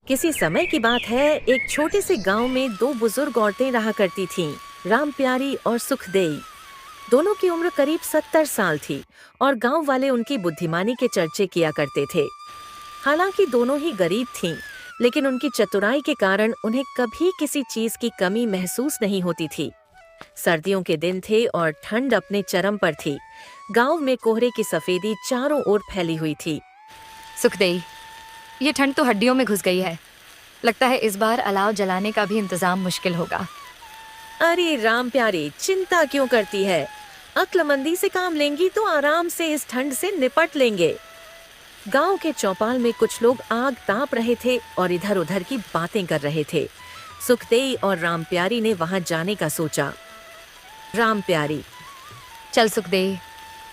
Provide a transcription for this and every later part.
किसी समय की बात है, एक छोटे से गांव में दो बुजुर्ग औरतें रहा करती थीं, राम प्यारी और सुखदेई। दोनों की उम्र करीब 70 साल थी और गांव वाले उनकी बुद्धिमानी के चर्चे किया करते थे। हालांकि दोनों ही गरीब थीं, लेकिन उनकी चतुराई के कारण उन्हें कभी किसी चीज की कमी महसूस नहीं होती थी। सर्दियों के दिन थे और ठंड अपने चरम पर थी। गांव में कोहरे की सफेदी चारों ओर फैली हुई थी। सुखदेई, ये ठंड तो हड्डियों में घुस गई है। लगता है इस बार अलाव जलाने का भी इंतजाम मुश्किल होगा। अरे राम प्यारी, चिंता क्यों करती है? अक्लमंदी से काम लेंगी तो आराम से इस ठंड से निपट लेंगे। गांव के चौपाल में कुछ लोग आग ताप रहे थे और इधर उधर की बातें कर रहे थे। सुखदेई और राम प्यारी ने वहां जाने का सोचा। राम प्यारी, चल सुखदेई,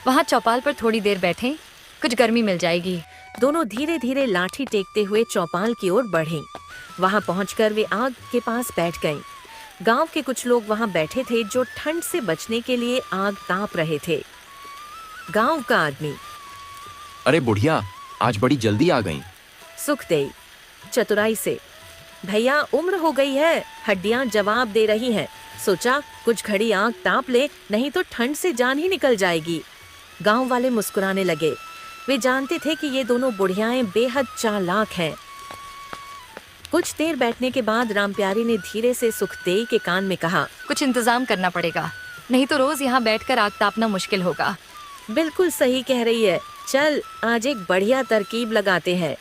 वहाँ चौपाल पर थोड़ी देर बैठें, कुछ गर्मी मिल जाएगी। दोनों धीरे धीरे लाठी टेकते हुए चौपाल की ओर बढ़ीं। वहां पहुंचकर वे आग के पास बैठ गईं। गांव के कुछ लोग वहां बैठे थे जो ठंड से बचने के लिए आग ताप रहे थे। गांव का आदमी, अरे बुढ़िया, आज बड़ी जल्दी आ गई। सुखदेई चतुराई से, भैया उम्र हो गई है, हड्डियां जवाब दे रही हैं। सोचा कुछ घड़ी आग ताप ले, नहीं तो ठंड से जान ही निकल जाएगी। गांव वाले मुस्कुराने लगे। वे जानते थे कि ये दोनों बुढ़ियाएं बेहद चालाक हैं। कुछ देर बैठने के बाद राम प्यारी ने धीरे से सुखदेई के कान में कहा, कुछ इंतजाम करना पड़ेगा, नहीं तो रोज यहाँ बैठकर आग तापना मुश्किल होगा। बिल्कुल सही कह रही है। चल आज एक बढ़िया तरकीब लगाते हैं।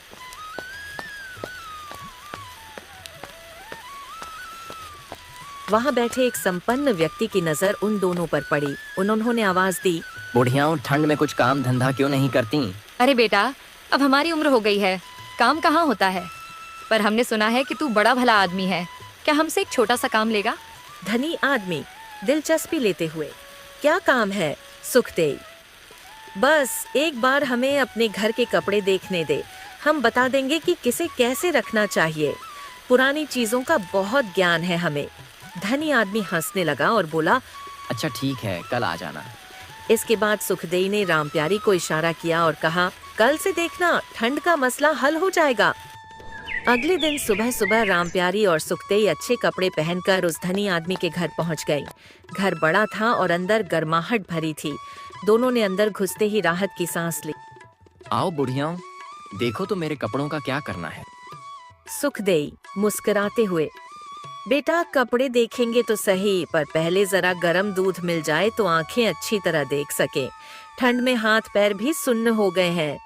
वहां बैठे एक संपन्न व्यक्ति की नजर उन दोनों पर पड़ी। उन्होंने आवाज दी, बुढ़ियाओं, ठंड में कुछ काम धंधा क्यों नहीं करती? अरे बेटा, अब हमारी उम्र हो गई है, काम कहाँ होता है। पर हमने सुना है कि तू बड़ा भला आदमी है, क्या हमसे एक छोटा सा काम लेगा? धनी आदमी दिलचस्पी लेते हुए, क्या काम है? सुखदेई, बस एक बार हमें अपने घर के कपड़े देखने दे, हम बता देंगे कि किसे कैसे रखना चाहिए। पुरानी चीजों का बहुत ज्ञान है हमें। धनी आदमी हंसने लगा और बोला, अच्छा ठीक है, कल आ जाना। इसके बाद सुखदेई ने राम प्यारी को इशारा किया और कहा, कल से देखना, ठंड का मसला हल हो जाएगा। अगले दिन सुबह सुबह राम प्यारी और सुखदेई अच्छे कपड़े पहनकर उस धनी आदमी के घर पहुंच गई। घर बड़ा था और अंदर गर्माहट भरी थी। दोनों ने अंदर घुसते ही राहत की सांस ली। आओ बुढ़ियाओं, देखो तो मेरे कपड़ों का क्या करना है। सुखदेई मुस्कुराते हुए, बेटा कपड़े देखेंगे तो सही, पर पहले जरा गर्म दूध मिल जाए तो आंखें अच्छी तरह देख सके। ठंड में हाथ पैर भी सुन्न हो गए हैं।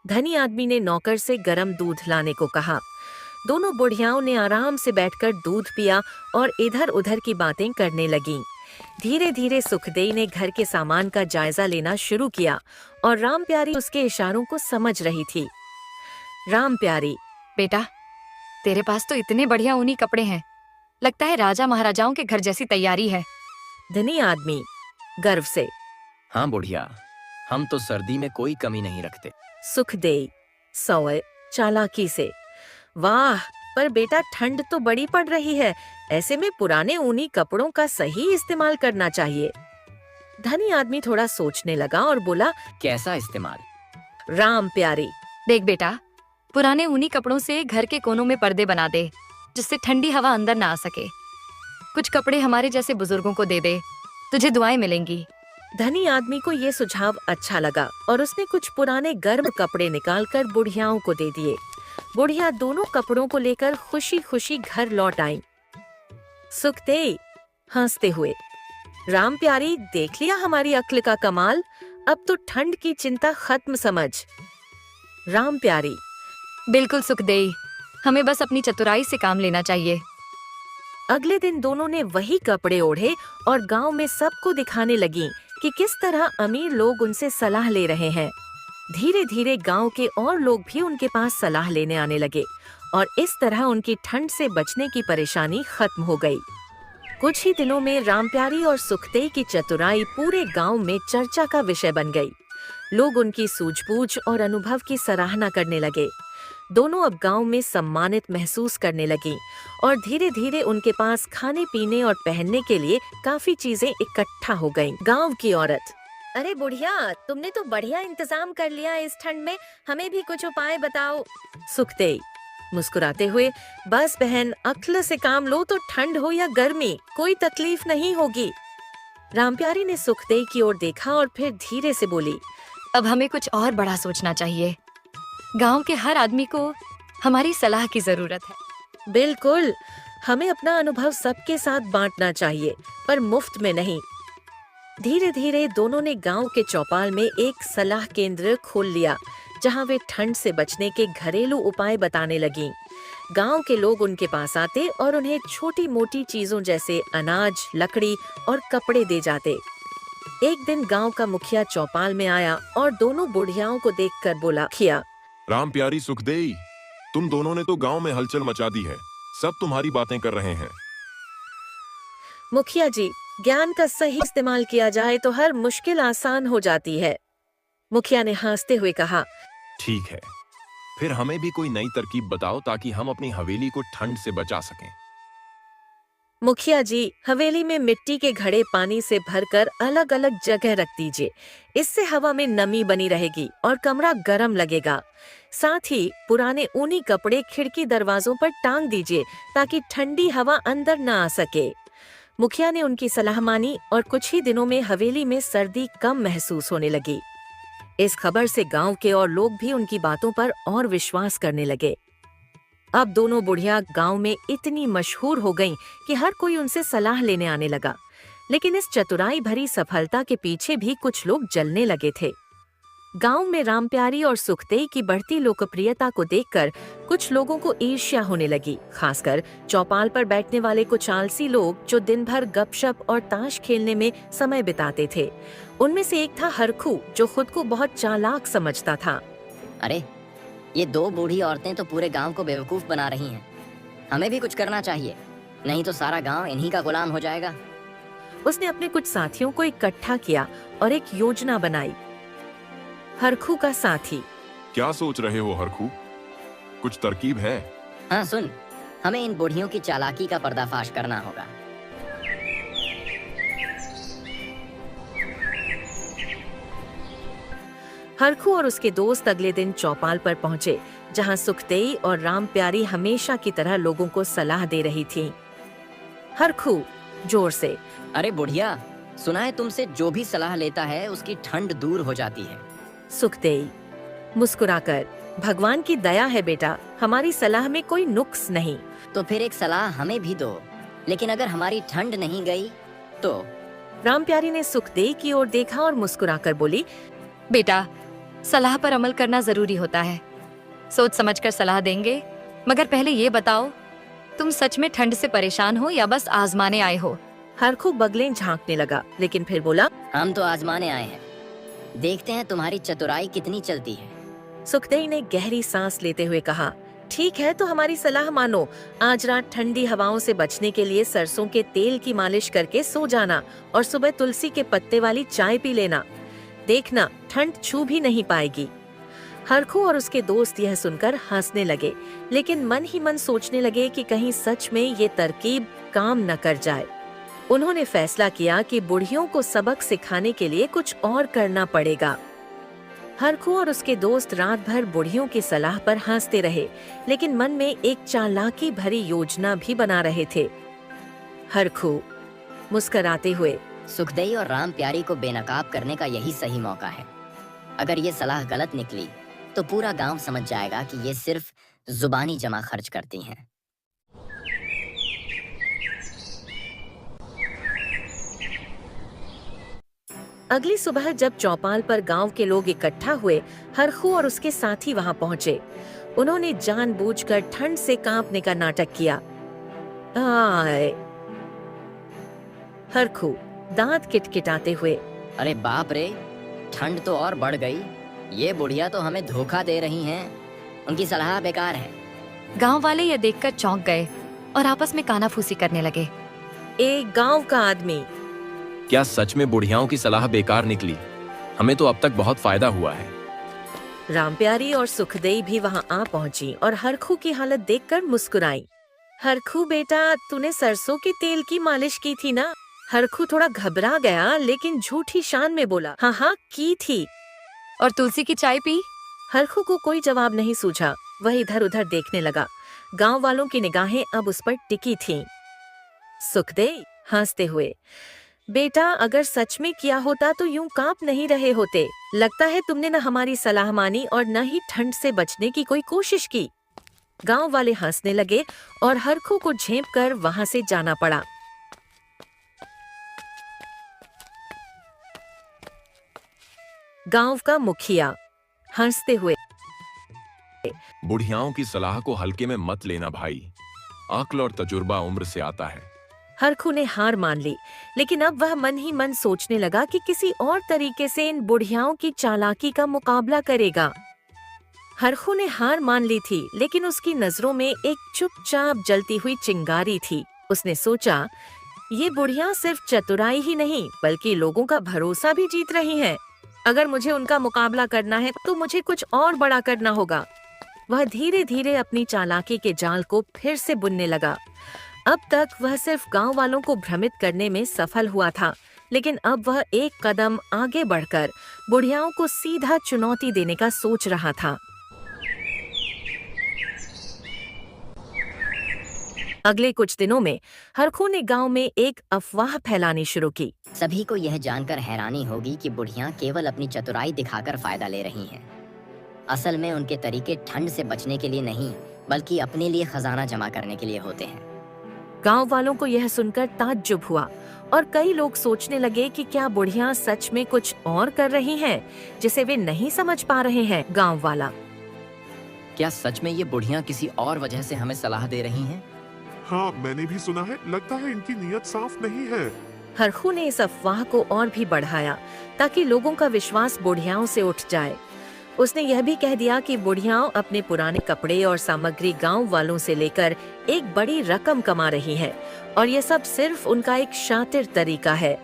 धनी आदमी ने नौकर से गर्म दूध लाने को कहा। दोनों बुढ़ियाओं ने आराम से बैठकर दूध पिया और इधर उधर की बातें करने लगीं। धीरे धीरे सुखदेई ने घर के सामान का जायजा लेना शुरू किया और राम प्यारी उसके इशारों को समझ रही थी। राम प्यारी, बेटा, तेरे पास तो इतने बढ़िया ऊनी कपड़े हैं, लगता है राजा महाराजाओं के घर जैसी तैयारी है। धनी आदमी गर्व से, हाँ बुढ़िया, हम तो सर्दी में कोई कमी नहीं रखते। सुखदेई सौए चालाकी से, वाह, पर बेटा ठंड तो बड़ी पड़ रही है, ऐसे में पुराने ऊनी कपड़ों का सही इस्तेमाल करना चाहिए। धनी आदमी थोड़ा सोचने लगा और बोला, कैसा इस्तेमाल? राम प्यारी, देख बेटा, पुराने ऊनी कपड़ों से घर के कोनों में पर्दे बना दे, जिससे ठंडी हवा अंदर ना आ सके। कुछ कपड़े हमारे जैसे बुजुर्गों को दे दे, तुझे दुआएं मिलेंगी। धनी आदमी को ये सुझाव अच्छा लगा और उसने कुछ पुराने गर्म कपड़े निकालकर बुढ़ियाओं को दे दिए। बुढ़िया दोनों कपड़ों को लेकर खुशी खुशी घर लौट आईं। सुखदेई हंसते हुए, राम प्यारी, देख लिया हमारी अक्ल का कमाल, अब तो ठंड की चिंता खत्म समझ। राम प्यारी, बिल्कुल सुखदेई, हमें बस अपनी चतुराई से काम लेना चाहिए। अगले दिन दोनों ने वही कपड़े ओढ़े और गांव में सबको दिखाने लगी कि किस तरह अमीर लोग उनसे सलाह ले रहे हैं। धीरे धीरे गांव के और लोग भी उनके पास सलाह लेने आने लगे और इस तरह उनकी ठंड से बचने की परेशानी खत्म हो गई। कुछ ही दिनों में राम प्यारी और सुखदेई की चतुराई पूरे गांव में चर्चा का विषय बन गई। लोग उनकी सूझबूझ और अनुभव की सराहना करने लगे। दोनों अब गांव में सम्मानित महसूस करने लगीं और धीरे धीरे उनके पास खाने पीने और पहनने के लिए काफी चीजें इकट्ठा हो गईं। गांव की औरत, अरे बुढ़िया, तुमने तो बढ़िया इंतजाम कर लिया इस ठंड में, हमें भी कुछ उपाय बताओ। सुखदेई, मुस्कुराते हुए, बस बहन, अक्ल से काम लो तो ठंड हो या गर्मी कोई तकलीफ नहीं होगी। रामप्यारी ने सुखदेई की ओर देखा और फिर धीरे से बोली, अब हमें कुछ और बड़ा सोचना चाहिए। गांव के हर आदमी को हमारी सलाह की जरूरत है। बिल्कुल, हमें अपना अनुभव सबके साथ बांटना चाहिए, पर मुफ्त में नहीं। धीरे धीरे दोनों ने गांव के चौपाल में एक सलाह केंद्र खोल लिया, जहां वे ठंड से बचने के घरेलू उपाय बताने लगीं। गांव के लोग उनके पास आते और उन्हें छोटी मोटी चीजों जैसे अनाज, लकड़ी और कपड़े दे जाते। एक दिन गांव का मुखिया चौपाल में आया और दोनों बुढ़ियाओं को देखकर बोला, किया, राम प्यारी सुखदेई, तुम दोनों ने तो गांव में हलचल मचा दी है। सब तुम्हारी बातें कर रहे हैं। मुखिया जी, ज्ञान का सही इस्तेमाल किया जाए तो हर मुश्किल आसान हो जाती है। मुखिया ने हंसते हुए कहा, ठीक है, फिर हमें भी कोई नई तरकीब बताओ ताकि हम अपनी हवेली को ठंड से बचा सकें। मुखिया जी, हवेली में मिट्टी के घड़े पानी से भरकर अलग अलग जगह रख दीजिए। इससे हवा में नमी बनी रहेगी और कमरा गर्म लगेगा। साथ ही पुराने ऊनी कपड़े खिड़की दरवाजों पर टांग दीजिए ताकि ठंडी हवा अंदर न आ सके। मुखिया ने उनकी सलाह मानी और कुछ ही दिनों में हवेली में सर्दी कम महसूस होने लगी। इस खबर से गांव के और लोग भी उनकी बातों पर और विश्वास करने लगे। अब दोनों बुढ़िया गांव में इतनी मशहूर हो गईं कि हर कोई उनसे सलाह लेने आने लगा। लेकिन इस चतुराई भरी सफलता के पीछे भी कुछ लोग जलने लगे थे। गांव में रामप्यारी और सुखदेई की बढ़ती लोकप्रियता को देखकर कुछ लोगों को ईर्ष्या होने लगी, खासकर चौपाल पर बैठने वाले कुछ आलसी लोग जो दिन भर गपशप और ताश खेलने में समय बिताते थे। उनमें से एक था हरखू, जो खुद को बहुत चालाक समझता था। अरे, ये दो बूढ़ी औरतें तो पूरे गांव को बेवकूफ बना रही हैं। हमें भी कुछ करना चाहिए, नहीं तो सारा गांव इन्हीं का गुलाम हो जाएगा। उसने अपने कुछ साथियों को इकट्ठा किया और एक योजना बनाई। हरखू का साथी, क्या सोच रहे हो हरखू? कुछ तरकीब है? हाँ सुन, हमें इन बूढ़ियों की चालाकी का पर्दाफाश करना होगा। हरखू और उसके दोस्त अगले दिन चौपाल पर पहुंचे, जहां सुखदेई और रामप्यारी हमेशा की तरह लोगों को सलाह दे रही थीं। हरखू जोर से, अरे बुढ़िया, सुना है तुमसे जो भी सलाह लेता है उसकी ठंड दूर हो जाती है। सुखदेई मुस्कुराकर, भगवान की दया है बेटा, हमारी सलाह में कोई नुक्स नहीं। तो फिर एक सलाह हमें भी दो, लेकिन अगर हमारी ठंड नहीं गई तो? रामप्यारी ने सुखदेई की ओर देखा और मुस्कुराकर बोली, बेटा, सलाह पर अमल करना जरूरी होता है। सोच समझकर सलाह देंगे, मगर पहले ये बताओ, तुम सच में ठंड से परेशान हो या बस आजमाने आए हो? हरखू बगलें झांकने लगा, लेकिन फिर बोला, हम तो आजमाने आए हैं, देखते हैं तुम्हारी चतुराई कितनी चलती है। सुखदेई ने गहरी सांस लेते हुए कहा, ठीक है तो हमारी सलाह मानो। आज रात ठंडी हवाओं से बचने के लिए सरसों के तेल की मालिश करके सो जाना और सुबह तुलसी के पत्ते वाली चाय पी लेना। देखना, ठंड छू भी नहीं पाएगी। हरखू और उसके दोस्त यह सुनकर हंसने लगे, लेकिन मन ही मन सोचने लगे कि कहीं सच में ये तरकीब काम न कर जाए। उन्होंने फैसला किया कि बुढ़ियों को सबक सिखाने के लिए कुछ और करना पड़ेगा। हरखू और उसके दोस्त रात भर बुढ़ियों की सलाह पर हंसते रहे, लेकिन मन में एक चालाकी भरी योजना भी बना रहे थे। हरखू मुस्कुराते हुए, सुखदेई और राम प्यारी को बेनकाब करने का यही सही मौका है। अगर ये सलाह गलत निकली तो पूरा गांव समझ जाएगा कि ये सिर्फ जुबानी जमा खर्च करती हैं। अगली सुबह जब चौपाल पर गांव के लोग इकट्ठा हुए, हरखू और उसके साथी वहां पहुंचे। उन्होंने जानबूझकर ठंड से कांपने का नाटक किया। आए, हरखू दांत किटकिटाते हुए, अरे बाप रे, ठंड तो और बढ़ गई। ये बुढ़िया तो हमें धोखा दे रही हैं। उनकी सलाह बेकार है। गांव वाले ये देखकर चौंक गए और आपस में कानाफूसी करने लगे। एक गांव का आदमी, क्या सच में बुढ़ियाओं की सलाह बेकार निकली? हमें तो अब तक बहुत फायदा हुआ है। रामप्यारी और सुखदेई भी वहां आ पहुंची और हरखू की हालत देखकर मुस्कुराई। हरखू बेटा, तूने सरसों के तेल की मालिश की थी ना? हरखू थोड़ा घबरा गया, लेकिन झूठी शान में बोला, हाँ हाँ की थी। और तुलसी की चाय पी? हरखू को कोई जवाब नहीं सूझा। वह इधर उधर देखने लगा। गांव वालों की निगाहें अब उस पर टिकी थीं। सुखदेव हंसते हुए, बेटा अगर सच में किया होता तो यूं कांप नहीं रहे होते। लगता है तुमने न हमारी सलाह मानी और न ही ठंड से बचने की कोई कोशिश की। गांव वाले हंसने लगे और हरखू को झेप कर वहां से जाना पड़ा। गांव का मुखिया हंसते हुए, बुढ़ियाओं की सलाह को हल्के में मत लेना भाई। अक्ल और तजुर्बा उम्र से आता है। हरखू ने हार मान ली, लेकिन अब वह मन ही मन सोचने लगा कि किसी और तरीके से इन बुढ़ियाओं की चालाकी का मुकाबला करेगा। हरखू ने हार मान ली थी, लेकिन उसकी नजरों में एक चुपचाप जलती हुई चिंगारी थी। उसने सोचा, ये बुढ़ियां सिर्फ चतुराई ही नहीं बल्कि लोगों का भरोसा भी जीत रही हैं। अगर मुझे उनका मुकाबला करना है तो मुझे कुछ और बड़ा करना होगा। वह धीरे धीरे अपनी चालाकी के जाल को फिर से बुनने लगा। अब तक वह सिर्फ गांव वालों को भ्रमित करने में सफल हुआ था, लेकिन अब वह एक कदम आगे बढ़कर बुढ़ियाओं को सीधा चुनौती देने का सोच रहा था। अगले कुछ दिनों में हरखू ने गांव में एक अफवाह फैलानी शुरू की। सभी को यह जानकर हैरानी होगी कि बुढ़ियां केवल अपनी चतुराई दिखाकर फायदा ले रही हैं। असल में उनके तरीके ठंड से बचने के लिए नहीं, बल्कि अपने लिए खजाना जमा करने के लिए होते हैं। गांव वालों को यह सुनकर ताज्जुब हुआ और कई लोग सोचने लगे कि क्या बुढ़ियां सच में कुछ और कर रही हैं, जिसे वे नहीं समझ पा रहे हैं। गांव वाला, क्या सच में ये बुढ़ियां किसी और वजह से हमें सलाह दे रही हैं? हाँ, मैंने भी सुना है। लगता है इनकी नीयत साफ नहीं है। हरखू ने इस अफवाह को और भी बढ़ाया ताकि लोगों का विश्वास बुढ़ियाओं से उठ जाए। उसने यह भी कह दिया कि बुढ़ियाओं अपने पुराने कपड़े और सामग्री गांव वालों से लेकर एक बड़ी रकम कमा रही हैं और यह सब सिर्फ उनका एक शातिर तरीका है।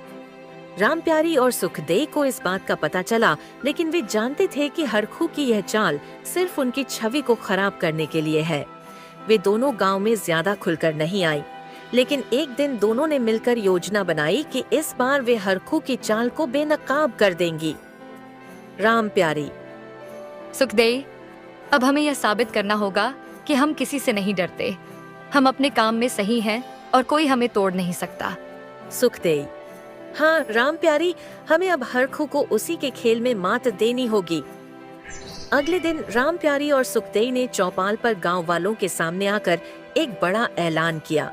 रामप्यारी और सुखदेव को इस बात का पता चला, लेकिन वे जानते थे कि हरखू की यह चाल सिर्फ उनकी छवि को खराब करने के लिए है। वे दोनों गांव में ज्यादा खुलकर नहीं आई, लेकिन एक दिन दोनों ने मिलकर योजना बनाई कि इस बार वे हरखू की चाल को बेनकाब कर देंगी। रामप्यारी, सुखदेव, अब हमें यह साबित करना होगा कि हम किसी से नहीं डरते। हम अपने काम में सही हैं और कोई हमें तोड़ नहीं सकता। सुखदेव, हाँ रामप्यारी, हमें अब हरखू को उसी के खेल में मात देनी होगी। अगले दिन रामप्यारी और सुखदेव ने चौपाल पर गांव वालों के सामने आकर एक बड़ा ऐलान किया।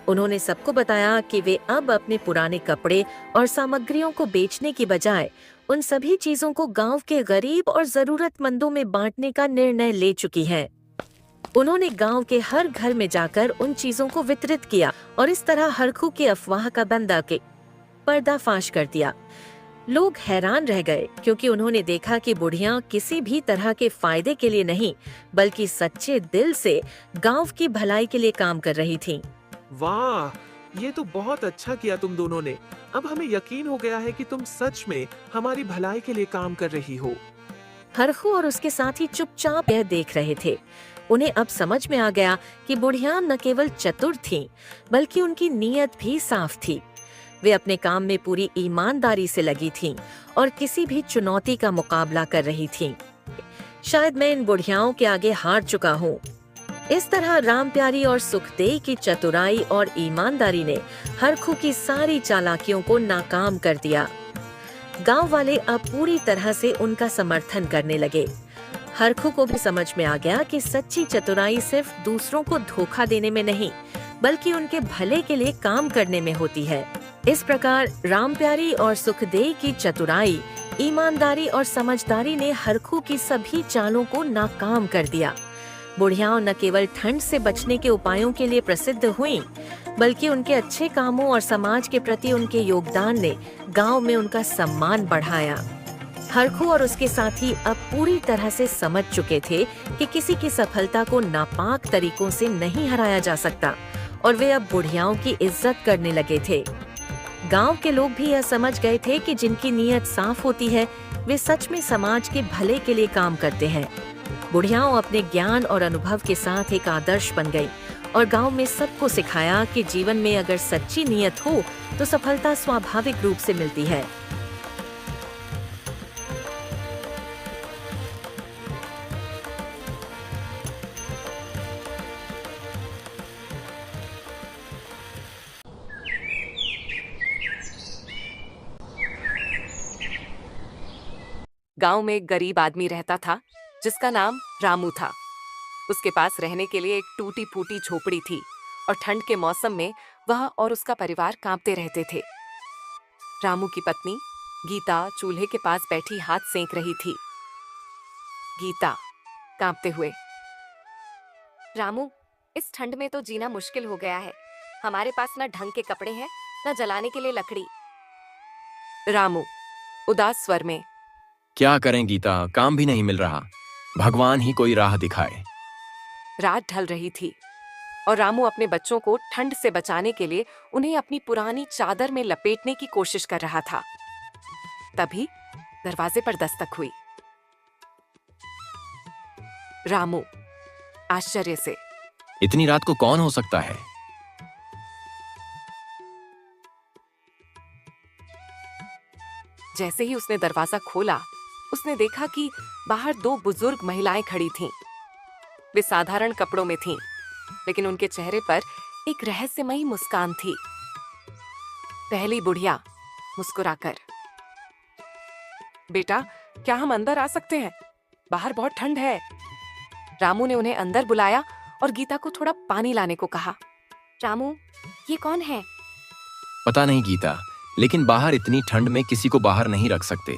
उन्होंने सबको बताया कि वे अब अपने पुराने कपड़े और सामग्रियों को बेचने की बजाय उन सभी चीजों को गांव के गरीब और जरूरतमंदों में बांटने का निर्णय ले चुकी हैं। उन्होंने गांव के हर घर में जाकर उन चीजों को वितरित किया और इस तरह हरखू के अफवाह का पर्दाफाश कर दिया। लोग हैरान रह गए क्योंकि उन्होंने देखा कि बुढ़ियां किसी भी तरह के फायदे के लिए नहीं बल्कि सच्चे दिल से गांव की भलाई के लिए काम कर रही थीं। वाह, ये तो बहुत अच्छा किया तुम दोनों ने। अब हमें यकीन हो गया है कि तुम सच में हमारी भलाई के लिए काम कर रही हो। हरखू और उसके साथी चुपचाप यह देख रहे थे। उन्हें अब समझ में आ गया कि बुढ़ियां न केवल चतुर थीं, बल्कि उनकी नीयत भी साफ थी। वे अपने काम में पूरी ईमानदारी से लगी थीं और किसी भी चुनौती का मुकाबला कर रही थीं। शायद मैं इन बुढ़ियाओं के आगे हार चुका हूँ। इस तरह रामप्यारी और सुखदेव की चतुराई और ईमानदारी ने हरखू की सारी चालाकियों को नाकाम कर दिया। गांव वाले अब पूरी तरह से उनका समर्थन करने लगे। हरखू को भी समझ में आ गया कि सच्ची चतुराई सिर्फ दूसरों को धोखा देने में नहीं, बल्कि उनके भले के लिए काम करने में होती है। इस प्रकार रामप्यारी और सुखदेव की चतुराई, ईमानदारी और समझदारी ने हरखू की सभी चालों को नाकाम कर दिया। बुढ़ियाओं न केवल ठंड से बचने के उपायों के लिए प्रसिद्ध हुईं, बल्कि उनके अच्छे कामों और समाज के प्रति उनके योगदान ने गांव में उनका सम्मान बढ़ाया। हरखू और उसके साथी अब पूरी तरह से समझ चुके थे कि किसी की सफलता को नापाक तरीकों से नहीं हराया जा सकता और वे अब बुढ़ियाओं की इज्जत करने लगे थे। गांव के लोग भी यह समझ गए थे कि जिनकी नीयत साफ होती है वे सच में समाज के भले के लिए काम करते हैं। बुढ़ियाओं अपने ज्ञान और अनुभव के साथ एक आदर्श बन गई और गांव में सबको सिखाया कि जीवन में अगर सच्ची नीयत हो तो सफलता स्वाभाविक रूप से मिलती है। गांव में एक गरीब आदमी रहता था जिसका नाम रामू था। उसके पास रहने के लिए एक टूटी फूटी झोपड़ी थी और ठंड के मौसम में वह और उसका परिवार कांपते रहते थे। रामू की पत्नी गीता चूल्हे के पास बैठी हाथ सेंक रही थी। गीता कांपते हुए, रामू, इस ठंड में तो जीना मुश्किल हो गया है। हमारे पास न ढंग के कपड़े हैं, न जलाने के लिए लकड़ी। रामू उदास स्वर में, क्या करें गीता, काम भी नहीं मिल रहा। भगवान ही कोई राह दिखाए। रात ढल रही थी और रामू अपने बच्चों को ठंड से बचाने के लिए उन्हें अपनी पुरानी चादर में लपेटने की कोशिश कर रहा था। तभी दरवाजे पर दस्तक हुई। रामू आश्चर्य से, इतनी रात को कौन हो सकता है? जैसे ही उसने दरवाजा खोला, उसने देखा कि बाहर दो बुजुर्ग महिलाएं खड़ी थीं। वे साधारण कपड़ों में थीं, लेकिन उनके चेहरे पर एक रहस्यमयी मुस्कान थी। पहली बुढ़िया मुस्कुराकर, बेटा, क्या हम अंदर आ सकते हैं? बाहर बहुत ठंड है। रामू ने उन्हें अंदर बुलाया और गीता को थोड़ा पानी लाने को कहा। रामू, ये कौन है? पता नहीं गीता, लेकिन बाहर इतनी ठंड में किसी को बाहर नहीं रख सकते।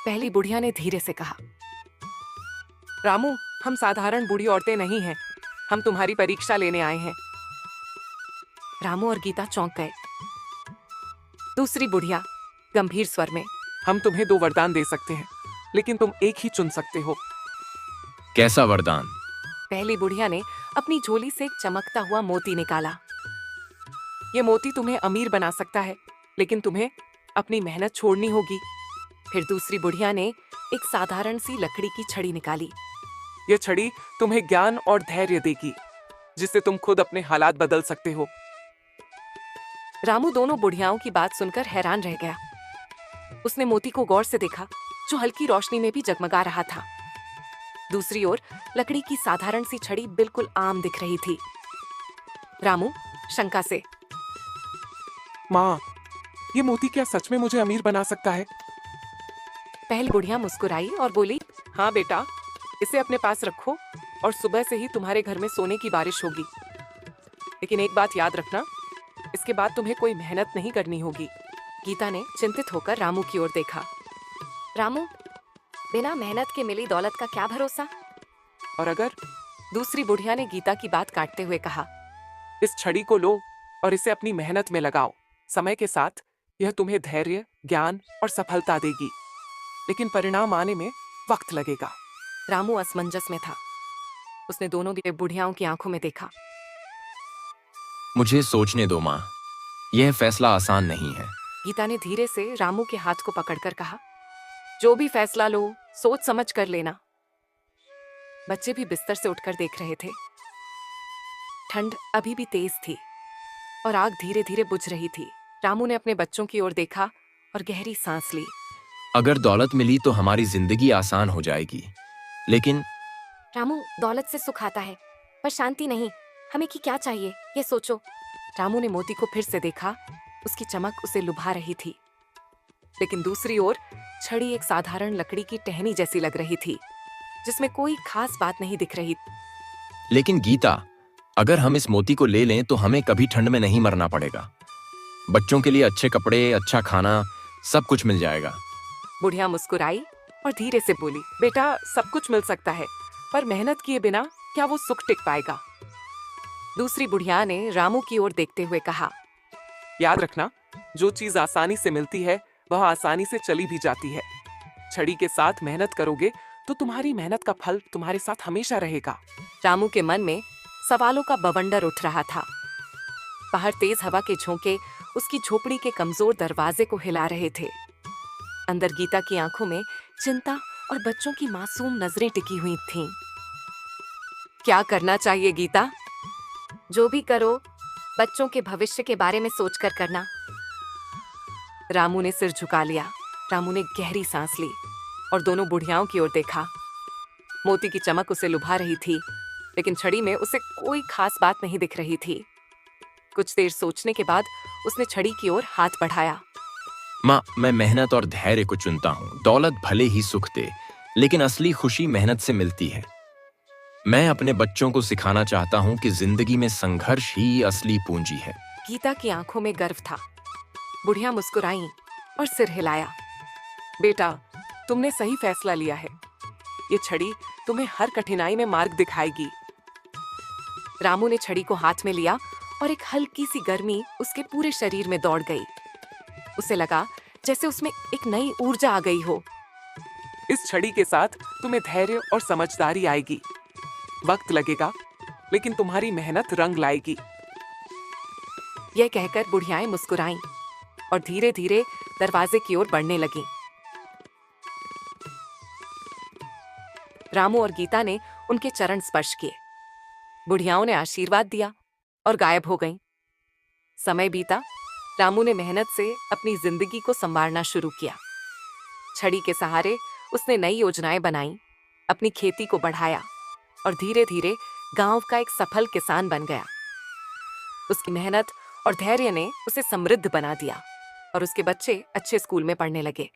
पहली बुढ़िया ने धीरे से कहा। रामू, हम साधारण बूढ़ी औरतें नहीं हैं। हम तुम्हारी परीक्षा लेने आए हैं। रामू और गीता चौंक गए। दूसरी बुढ़िया गंभीर स्वर में, हम तुम्हें 2 वरदान दे सकते हैं, लेकिन तुम एक ही चुन सकते हो। कैसा वरदान? पहली बुढ़िया ने अपनी झोली से एक चमकता हुआ मोती निकाला। ये मोती तुम्हें अमीर बना सकता है, लेकिन तुम्हें अपनी मेहनत छोड़नी होगी। फिर दूसरी बुढ़िया ने एक साधारण सी लकड़ी की छड़ी निकाली। ये छड़ी तुम्हें ज्ञान और धैर्य देगी, जिससे तुम खुद अपने हालात बदल सकते हो। रामू दोनों बुढ़ियाओं की बात सुनकर हैरान रह गया। उसने मोती को गौर से देखा, जो हल्की रोशनी में भी जगमगा रहा था। दूसरी ओर लकड़ी की साधारण सी छड़ी बिल्कुल आम दिख रही थी। रामू शंका से, माँ, ये मोती क्या सच में मुझे अमीर बना सकता है? पहली बुढ़िया मुस्कुराई और बोली, हाँ बेटा, इसे अपने पास रखो और सुबह से ही तुम्हारे घर में सोने की बारिश होगी। लेकिन एक बात याद रखना, इसके बाद तुम्हें कोई मेहनत नहीं करनी होगी। गीता ने चिंतित होकर रामू की ओर देखा। रामू, बिना मेहनत के मिली दौलत का क्या भरोसा? और अगर? दूसरी बुढ़िया ने गीता की बात काटते हुए कहा, इस छड़ी को लो और इसे अपनी मेहनत में लगाओ। समय के साथ यह तुम्हें धैर्य, ज्ञान और सफलता देगी, लेकिन परिणाम आने में वक्त लगेगा। रामू असमंजस में था। उसने दोनों बुढ़ियाओं की आंखों में देखा। मुझे सोचने दो माँ, यह फैसला आसान नहीं है। गीता ने धीरे से रामू के हाथ को पकड़कर कहा, जो भी फैसला लो, सोच समझ कर लेना। बच्चे भी बिस्तर से उठकर देख रहे थे। ठंड अभी भी तेज थी और आग धीरे धीरे बुझ रही थी। रामू ने अपने बच्चों की ओर देखा और गहरी सांस ली। अगर दौलत मिली तो हमारी जिंदगी आसान हो जाएगी, लेकिन रामू, दौलत से सुख आता है, पर शांति नहीं। हमें की क्या चाहिए, ये सोचो। रामू ने मोती को फिर से देखा। उसकी चमक उसे लुभा रही थी, लेकिन दूसरी ओर छड़ी एक साधारण लकड़ी की टहनी जैसी लग रही थी, जिसमें कोई खास बात नहीं दिख रही। लेकिन गीता, अगर हम इस मोती को ले लें तो हमें कभी ठंड में नहीं मरना पड़ेगा। बच्चों के लिए अच्छे कपड़े, अच्छा खाना, सब कुछ मिल जाएगा। बुढ़िया मुस्कुराई और धीरे से बोली, बेटा, सब कुछ मिल सकता है, पर मेहनत किए बिना क्या वो सुख टिक पाएगा? दूसरी बुढ़िया ने रामू की ओर देखते हुए कहा, याद रखना, जो चीज आसानी से मिलती है वह आसानी से चली भी जाती है। छड़ी के साथ मेहनत करोगे तो तुम्हारी मेहनत का फल तुम्हारे साथ हमेशा रहेगा। रामू के मन में सवालों का बवंडर उठ रहा था। बाहर तेज हवा के झोंके उसकी झोपड़ी के कमजोर दरवाजे को हिला रहे थे। अंदर गीता की आंखों में चिंता और बच्चों की मासूम नजरें टिकी हुई थीं। क्या करना चाहिए गीता? जो भी करो, बच्चों के भविष्य के बारे में सोचकर करना। रामू ने सिर झुका लिया। रामू ने गहरी सांस ली और दोनों बुढ़ियाओं की ओर देखा। मोती की चमक उसे लुभा रही थी, लेकिन छड़ी में उसे कोई खास बात नहीं दिख रही थी। कुछ देर सोचने के बाद उसने छड़ी की ओर हाथ बढ़ाया। माँ, मैं मेहनत और धैर्य को चुनता हूँ। दौलत भले ही सुख दे, लेकिन असली खुशी मेहनत से मिलती है। मैं अपने बच्चों को सिखाना चाहता हूँ कि जिंदगी में संघर्ष ही असली पूंजी है। गीता की आंखों में गर्व था। बुढ़िया मुस्कुराई और सिर हिलाया। बेटा, तुमने सही फैसला लिया है। ये छड़ी तुम्हें हर कठिनाई में मार्ग दिखाएगी। रामू ने छड़ी को हाथ में लिया और एक हल्की सी गर्मी उसके पूरे शरीर में दौड़ गई। उसे लगा जैसे उसमें एक नई ऊर्जा आ गई हो। इस छड़ी के साथ तुम्हें धैर्य और समझदारी आएगी। वक्त लगेगा, लेकिन तुम्हारी मेहनत रंग लाएगी। यह कहकर बुढ़ियाएं मुस्कुराईं और धीरे धीरे दरवाजे की ओर बढ़ने लगीं। रामू और गीता ने उनके चरण स्पर्श किए। बुढ़ियाओं ने आशीर्वाद दिया और गायब हो गईं। समय बीता। रामू ने मेहनत से अपनी जिंदगी को संवारना शुरू किया। छड़ी के सहारे उसने नई योजनाएं बनाई, अपनी खेती को बढ़ाया और धीरे धीरे गांव का एक सफल किसान बन गया। उसकी मेहनत और धैर्य ने उसे समृद्ध बना दिया और उसके बच्चे अच्छे स्कूल में पढ़ने लगे।